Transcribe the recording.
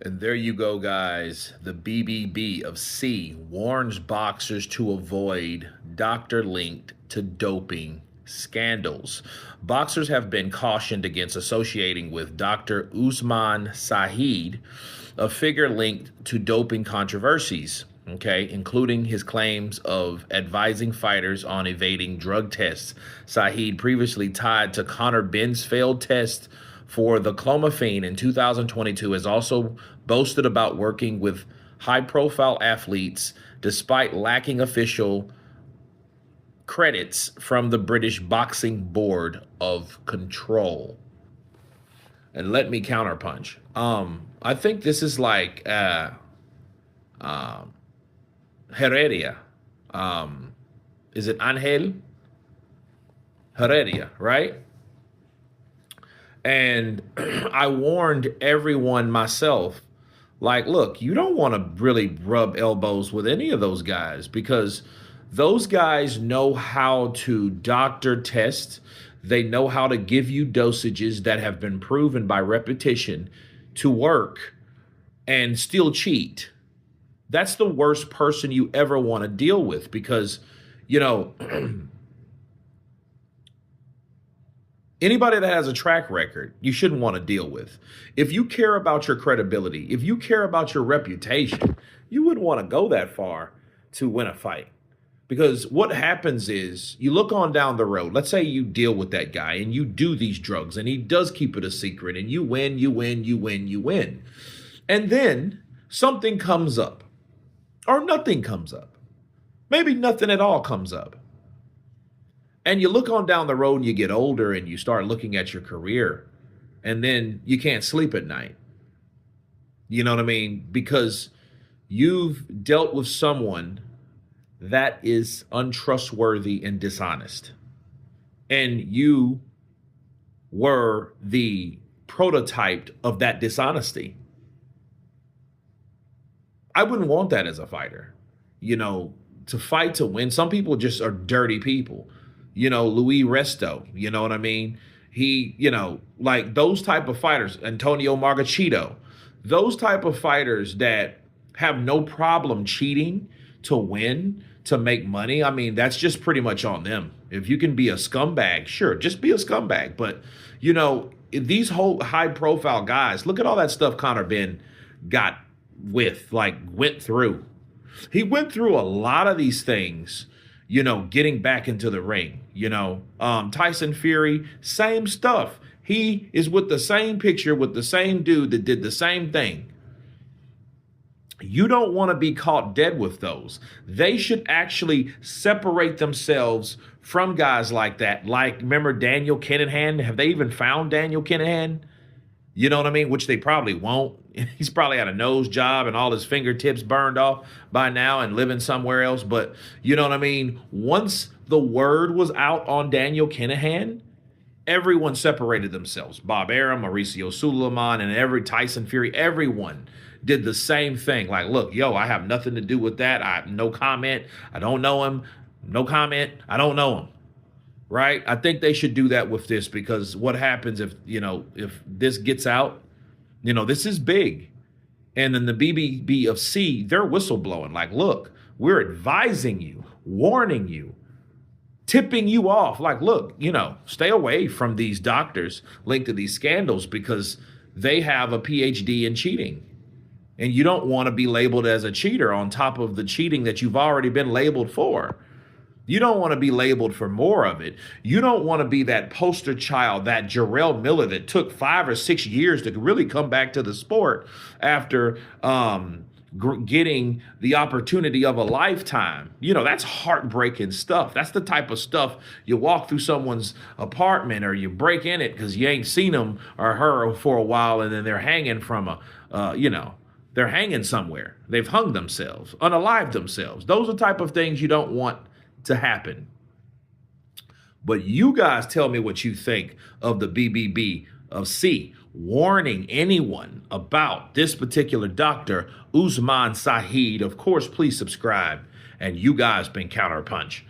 And there you go, guys. The BBB of C warns boxers to avoid doctor linked to doping scandals. Boxers have been cautioned against associating with Dr. Usman Sajjid, a figure linked to doping controversies, okay, including his claims of advising fighters on evading drug tests. Sajjid, previously tied to Conor Benn's failed test for the clomiphene in 2022, has also boasted about working with high-profile athletes despite lacking official credits from the British Boxing Board of Control. And let me counterpunch. I think this is like Heredia. Is it Angel Heredia, right? And I warned everyone myself, like, look, you don't want to really rub elbows with any of those guys because those guys know how to doctor test. They know how to give you dosages that have been proven by repetition to work and still cheat. That's the worst person you ever want to deal with because, you know, anybody that has a track record, you shouldn't want to deal with. If you care about your credibility, if you care about your reputation, you wouldn't want to go that far to win a fight. Because what happens is you look on down the road. Let's say you deal with that guy and you do these drugs and he does keep it a secret and you win, you win, you win, you win. And then something comes up or nothing comes up. Maybe nothing at all comes up. And you look on down the road and you get older and you start looking at your career and then you can't sleep at night. You know what I mean? Because you've dealt with someone that is untrustworthy and dishonest. And you were the prototype of that dishonesty. I wouldn't want that as a fighter. You know, to fight to win. Some people just are dirty people. You know, Louis Resto, you know what I mean? He, you know, like those type of fighters, Antonio Margachito, those type of fighters that have no problem cheating to win, to make money. I mean, that's just pretty much on them. If you can be a scumbag, sure, just be a scumbag. But, you know, these whole high profile guys, look at all that stuff Conor Benn got went through. He went through a lot of these things, you know, getting back into the ring, you know. Tyson Fury, same stuff. He is with the same picture with the same dude that did the same thing. You don't want to be caught dead with those. They should actually separate themselves from guys like that. Like, remember Daniel Kinahan? Have they even found Daniel Kinahan? You know what I mean? Which they probably won't. He's probably had a nose job and all his fingertips burned off by now and living somewhere else. But you know what I mean? Once the word was out on Daniel Kinahan, everyone separated themselves. Bob Arum, Mauricio Suleiman, and every Tyson Fury, everyone did the same thing. Like, look, yo, I have nothing to do with that. No comment. I don't know him. No comment. I don't know him. Right? I think they should do that with this because what happens if, you know, if this gets out, you know, this is big. And then the BBB of C, they're whistleblowing. Like, look, we're advising you, warning you, tipping you off. Like, look, you know, stay away from these doctors linked to these scandals because they have a PhD in cheating. And you don't want to be labeled as a cheater on top of the cheating that you've already been labeled for. You don't want to be labeled for more of it. You don't want to be that poster child, that Jarrell Miller that took 5 or 6 years to really come back to the sport after getting the opportunity of a lifetime. You know, that's heartbreaking stuff. That's the type of stuff you walk through someone's apartment or you break in it because you ain't seen them or her for a while and then they're hanging from they're hanging somewhere. They've hung themselves, unalived themselves. Those are the type of things you don't want to happen. But you guys tell me what you think of the BBB of C warning anyone about this particular doctor, Usman Sajjid. Of course, please subscribe. And you guys been Counterpunch.